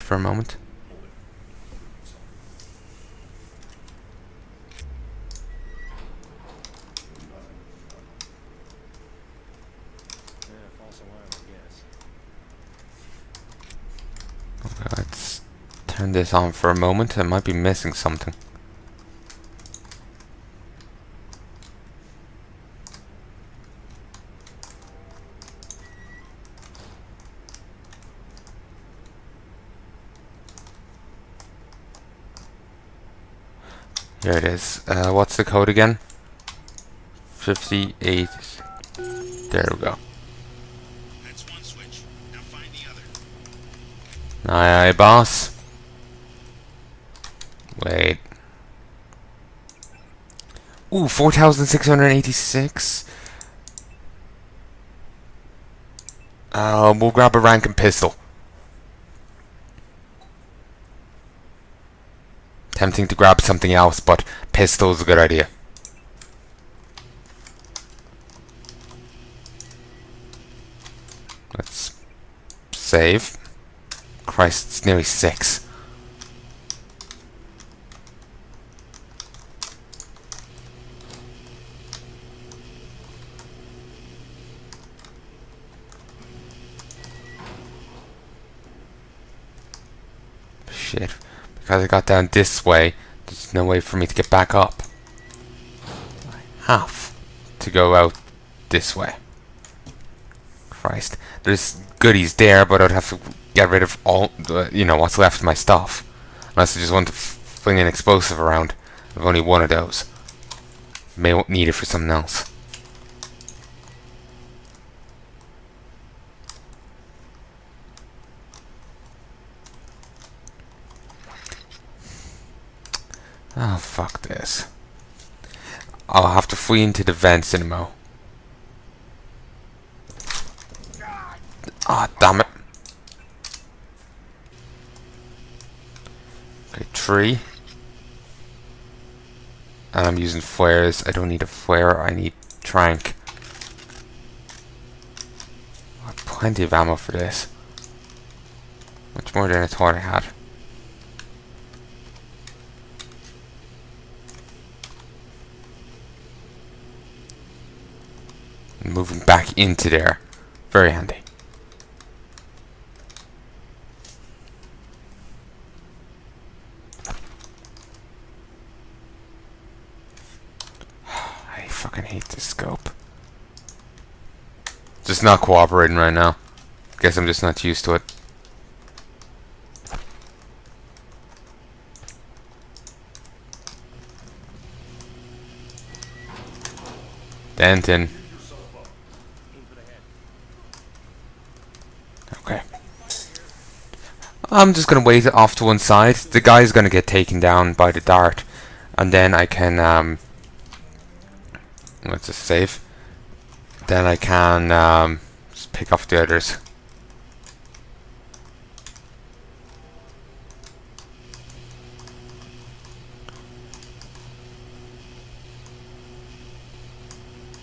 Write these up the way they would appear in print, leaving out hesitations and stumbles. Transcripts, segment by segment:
for a moment. Okay, let's turn this on for a moment. I might be missing something. Here it is. What's the code again? 58. There we go. That's one switch. Now find the other. Aye, aye, boss. Wait. Ooh, 4,686. We'll grab a ranking pistol. Tempting to grab something else, but pistol is a good idea. Let's save. Christ, it's nearly 6. Shit. Because I got down this way, there's no way for me to get back up. I have to go out this way. Christ. There's goodies there, but I'd have to get rid of all the, what's left of my stuff. Unless I just want to fling an explosive around. I've only one of those. May need it for something else. Oh, fuck this. I'll have to flee into the vents in a mo. Ah, damn it. Okay, tree. And I'm using flares. I don't need a flare, I need trank. I have plenty of ammo for this. Much more than I thought I had. Moving back into there. Very handy. I fucking hate this scope. Just not cooperating right now. Guess I'm just not used to it. Denton. Okay. I'm just gonna wait off to one side. The guy's gonna get taken down by the dart. And then I can, let's just save. Then I can, just pick off the others.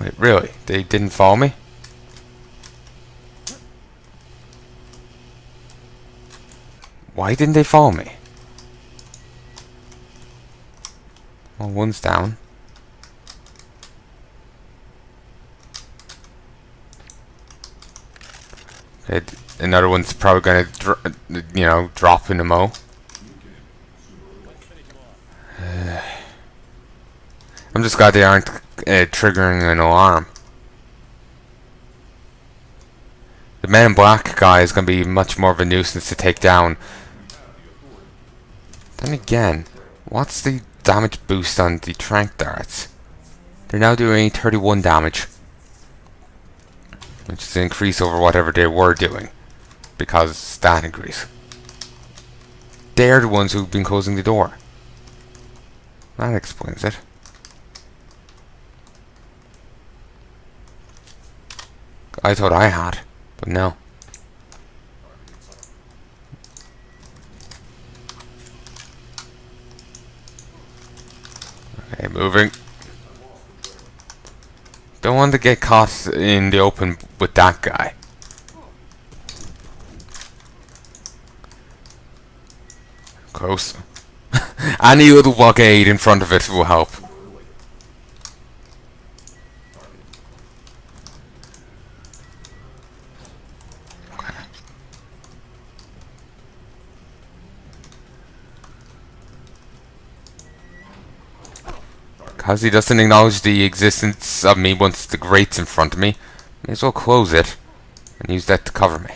Wait, really? They didn't follow me? Why didn't they follow me? Well, one's down. Okay, another one's probably gonna, drop in the mo. I'm just glad they aren't triggering an alarm. The Man in Black guy is going to be much more of a nuisance to take down. Then again, what's the damage boost on the trank darts? They're now doing 31 damage. Which is an increase over whatever they were doing. Because of stat increase. They're the ones who've been closing the door. That explains it. I thought I had, but no. Okay, moving. Don't want to get caught in the open with that guy. Close. Any little blockade in front of it will help. Because he doesn't acknowledge the existence of me once the grate's in front of me, may as well close it and use that to cover me.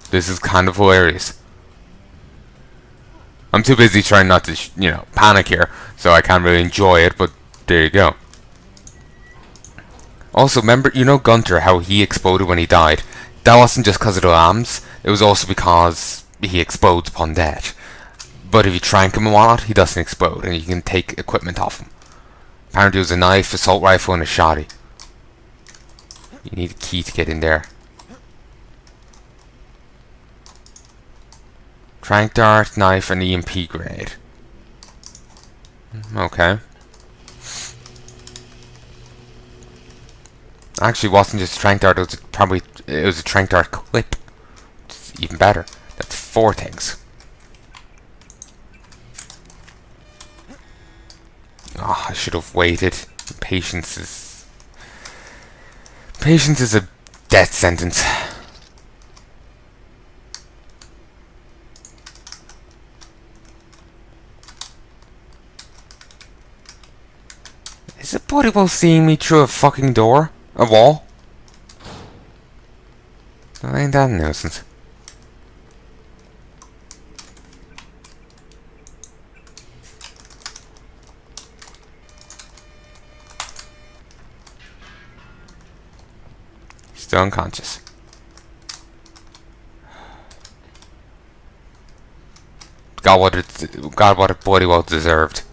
This is kind of hilarious. I'm too busy trying not to, panic here, so I can't really enjoy it, but there you go. Also, remember, Gunter, how he exploded when he died? That wasn't just because of the lambs, it was also because he explodes upon death. But if you trank him and whatnot, he doesn't explode, and you can take equipment off him. Apparently it was a knife, assault rifle, and a shotty. You need a key to get in there. Trank dart, knife, and EMP grenade. Okay. Actually, it wasn't just a trank dart, it was a trank dart clip. Which is even better. That's 4 things. Oh, I should have waited. Patience is a death sentence. Is it bloody well seeing me through a fucking door? A wall? Well, ain't that a nuisance? Still unconscious. God, what it bloody well deserved.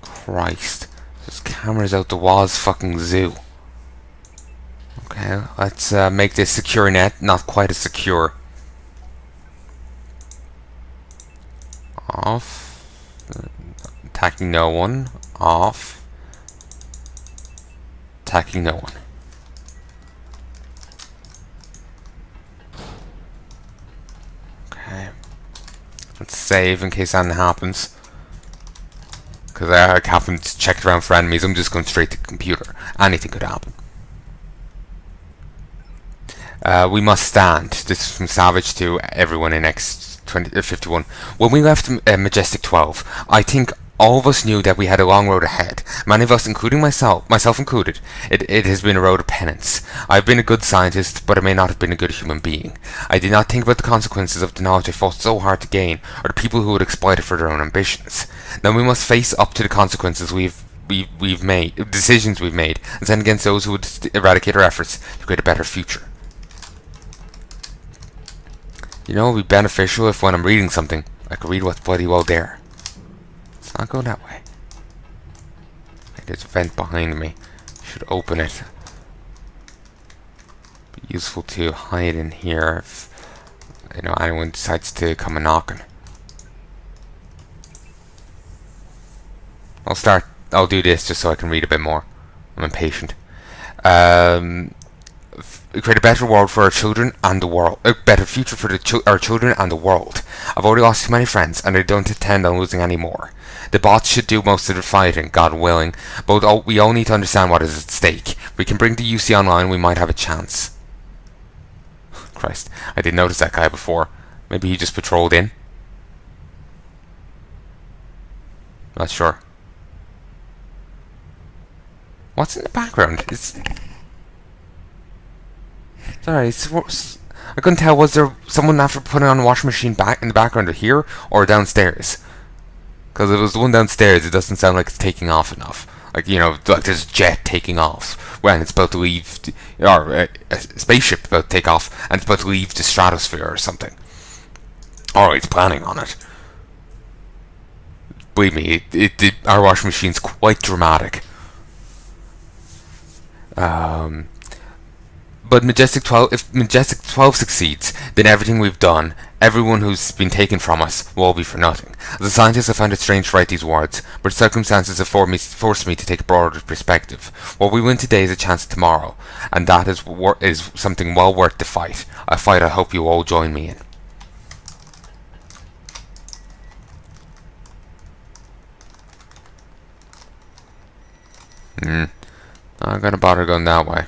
Christ. There's cameras out the walls, fucking zoo. Okay, let's make this secure net not quite as secure. Off. Attacking no one. Off. Attacking no one. Okay. Let's save in case anything happens. Because I haven't checked around for enemies, I'm just going straight to the computer. Anything could happen. We must stand. This is from Savage to everyone in X-51. When we left Majestic 12, I think all of us knew that we had a long road ahead. Many of us, including myself included, it has been a road of penance. I have been a good scientist, but I may not have been a good human being. I did not think about the consequences of the knowledge I fought so hard to gain, or the people who would exploit it for their own ambitions. Now we must face up to the consequences we've made, decisions we've made, and stand against those who would eradicate our efforts to create a better future. You know, it would be beneficial if when I'm reading something, I could read what's bloody well there. Let's not go that way. Okay, there's a vent behind me. Should open it. Be useful to hide in here if anyone decides to come a knocking. I'll do this just so I can read a bit more. I'm impatient. Create a better world for our children and the world. A better future for our children and the world. I've already lost too many friends, and I don't intend on losing any more. The bots should do most of the fighting, God willing, but we all need to understand what is at stake. If we can bring the UC online, we might have a chance. Christ, I didn't notice that guy before. Maybe he just patrolled in? Not sure. What's in the background? Sorry, I couldn't tell. Was there someone after putting on a washing machine back in the background here or downstairs? Because if it was the one downstairs, it doesn't sound like it's taking off enough. Like, like there's a jet taking off when it's about to leave, or a spaceship about to take off, and it's about to leave the stratosphere or something. Or it's planning on it. Believe me, our washing machine's quite dramatic. But Majestic 12, if Majestic 12 succeeds, then everything we've done, everyone who's been taken from us, will all be for nothing. As a scientist, I find it strange to write these words, but circumstances have forced me to take a broader perspective. What we win today is a chance tomorrow, and that is something well worth the fight. A fight I hope you all join me in. I'm not gonna bother going that way.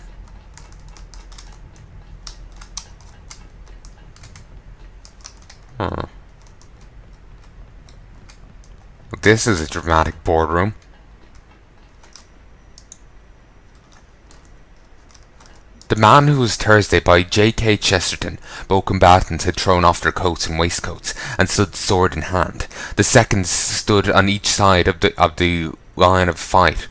Huh. This is a dramatic boardroom. The Man Who Was Thursday by J.K. Chesterton. Both combatants had thrown off their coats and waistcoats and stood sword in hand. The seconds stood on each side of the line of fight,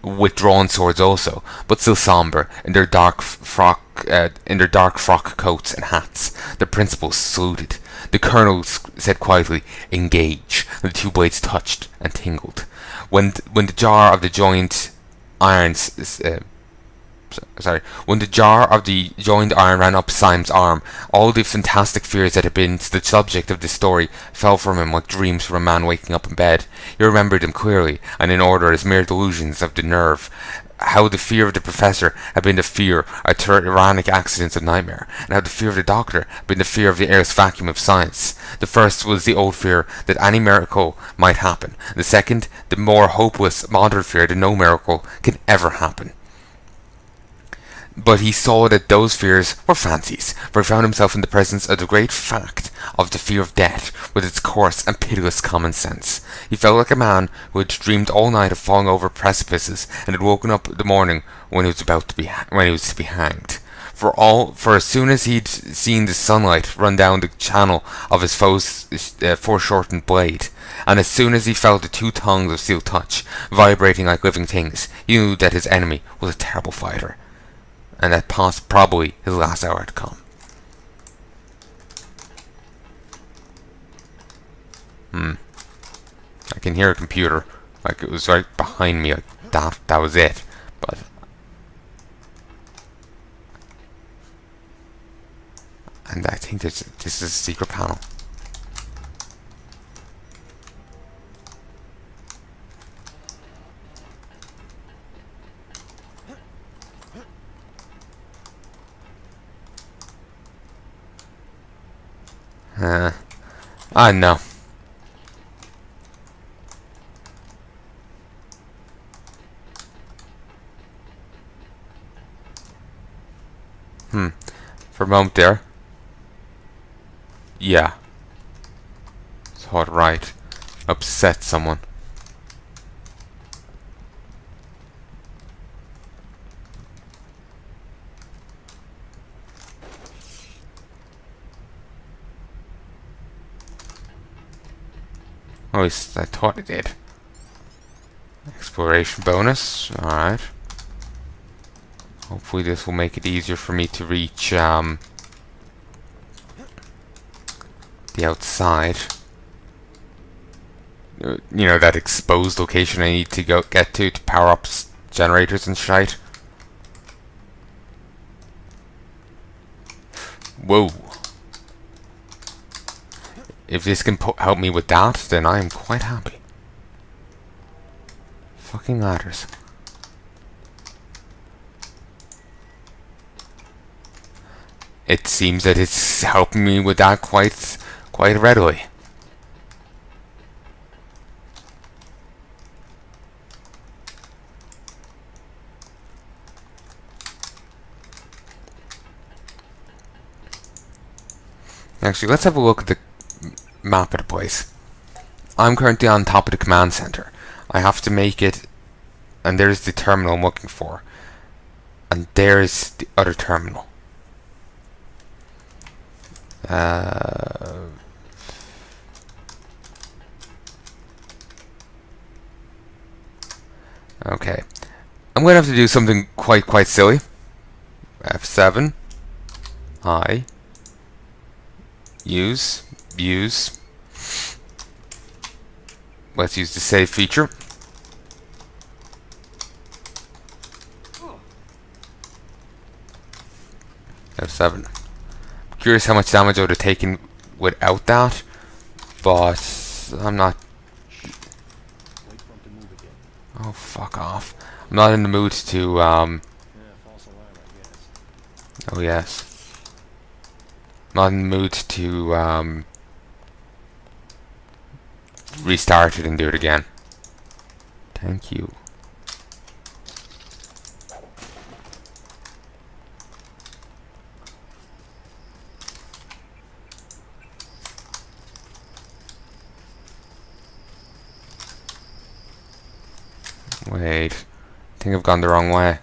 with drawn swords also, but still sombre in their dark frock coats and hats. The principals saluted. The colonel said quietly, "Engage." And the two blades touched and tingled. When the jar of the joined iron ran up Syme's arm, all the fantastic fears that had been the subject of the story fell from him like dreams from a man waking up in bed. He remembered them clearly, and in order, as mere delusions of the nerve. How the fear of the professor had been the fear of tyrannic accidents of nightmare, and how the fear of the doctor had been the fear of the airless vacuum of science. The first was the old fear that any miracle might happen. The second, the more hopeless, modern fear that no miracle can ever happen. But he saw that those fears were fancies, for he found himself in the presence of the great fact of the fear of death, with its coarse and pitiless common sense. He felt like a man who had dreamed all night of falling over precipices, and had woken up in the morning when he was to be hanged. For as soon as he'd seen the sunlight run down the channel of his foe's foreshortened blade, and as soon as he felt the two tongues of steel touch, vibrating like living things, he knew that his enemy was a terrible fighter, and that probably his last hour had come. I can hear a computer, like it was right behind me, like that was it. But and I think this is a secret panel. I know. For a moment there. Yeah. Thought right. Upset someone. At least I thought it did. Exploration bonus. Alright. Hopefully this will make it easier for me to reach the outside. You know, that exposed location I need to get to power up generators and shite. Whoa. If this can help me with that, then I am quite happy. Fucking ladders. It seems that it's helping me with that quite readily. Actually, let's have a look at the map of the place. I'm currently on top of the command center. I have to make it, and there's the terminal I'm looking for, and there's the other terminal. Okay, I'm gonna have to do something quite silly. F7. Use. Let's use the save feature. F7. Curious how much damage I would have taken without that, but I'm not. Oh, fuck off. I'm not in the mood to, oh yes. Not in the mood to, restart it and do it again. Thank you. Wait, I think I've gone the wrong way.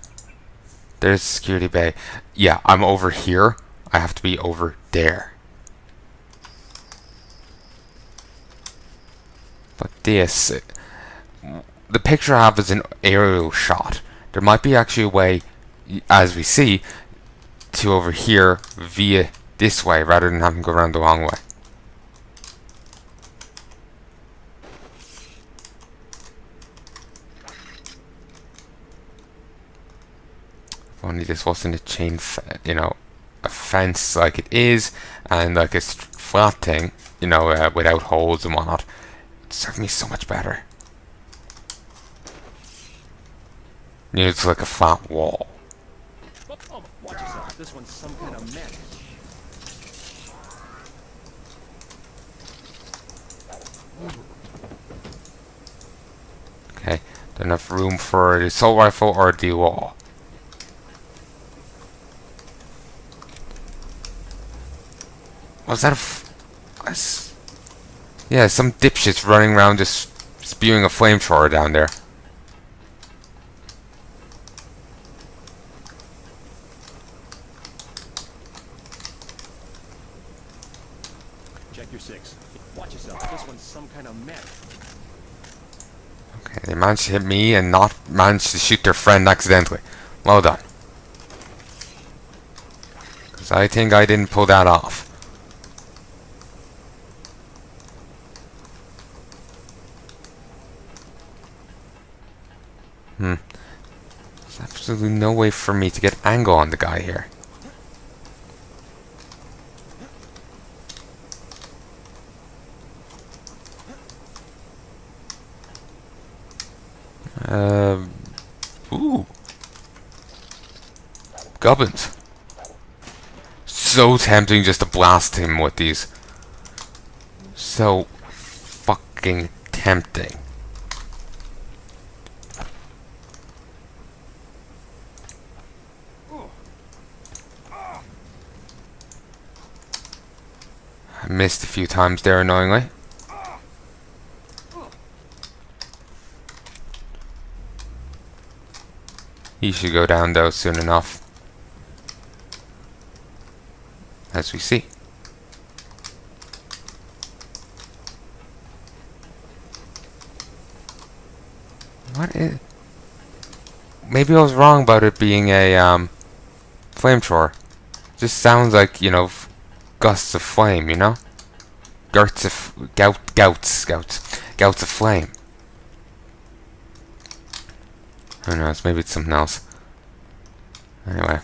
There's security bay. Yeah, I'm over here. I have to be over there. But this, the picture I have is an aerial shot. There might be actually a way, as we see, to over here via this way rather than having to go around the wrong way. If only this wasn't a chain, you know, a fence like it is, and like a flat thing, you know, without holes and whatnot. It'd serve me so much better. You know, it's like a flat wall. Oh, watch yourself. This one's some kind of mech. Okay, don't enough room for the assault rifle or the wall. Was that yeah, some dipshits running around just spewing a flamethrower down there. Check your 6. Watch yourself. This one's some kind of mech. Okay, they managed to hit me and not managed to shoot their friend accidentally. Well done. Because I think I didn't pull that off. There's absolutely no way for me to get angle on the guy here. Ooh. Gubbins. So tempting just to blast him with these. So fucking tempting. I missed a few times there, annoyingly. He should go down though soon enough. As we see. What is... Maybe I was wrong about it being a flamethrower. Just sounds like, you know, gusts of flame, you know? Gouts of gouts of flame. Who knows, maybe it's something else. Anyway.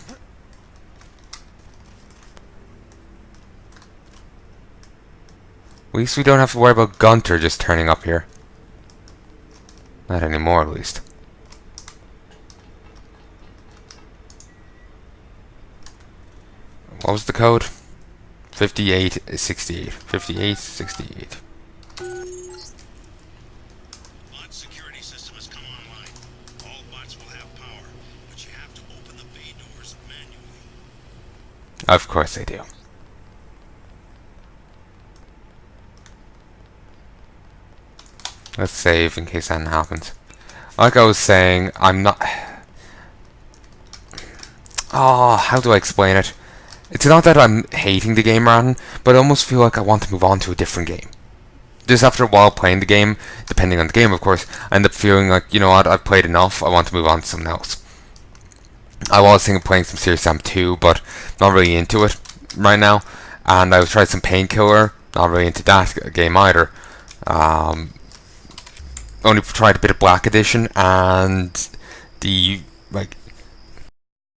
At least we don't have to worry about Gunter just turning up here. Not anymore, at least. What was the code? 5868. 5868. Bot security system has come online. All bots will have power, but you have to open the bay doors manually. Of course they do. Let's save in case that happens. Like I was saying, I'm not... Oh, how do I explain it? It's not that I'm hating the game, Martin, but I almost feel like I want to move on to a different game. Just after a while playing the game, depending on the game of course, I end up feeling like, you know what, I've played enough, I want to move on to something else. I was thinking of playing some Serious Sam 2, but not really into it right now. And I've tried some Painkiller, not really into that game either. Only tried a bit of Black Edition, and the, like,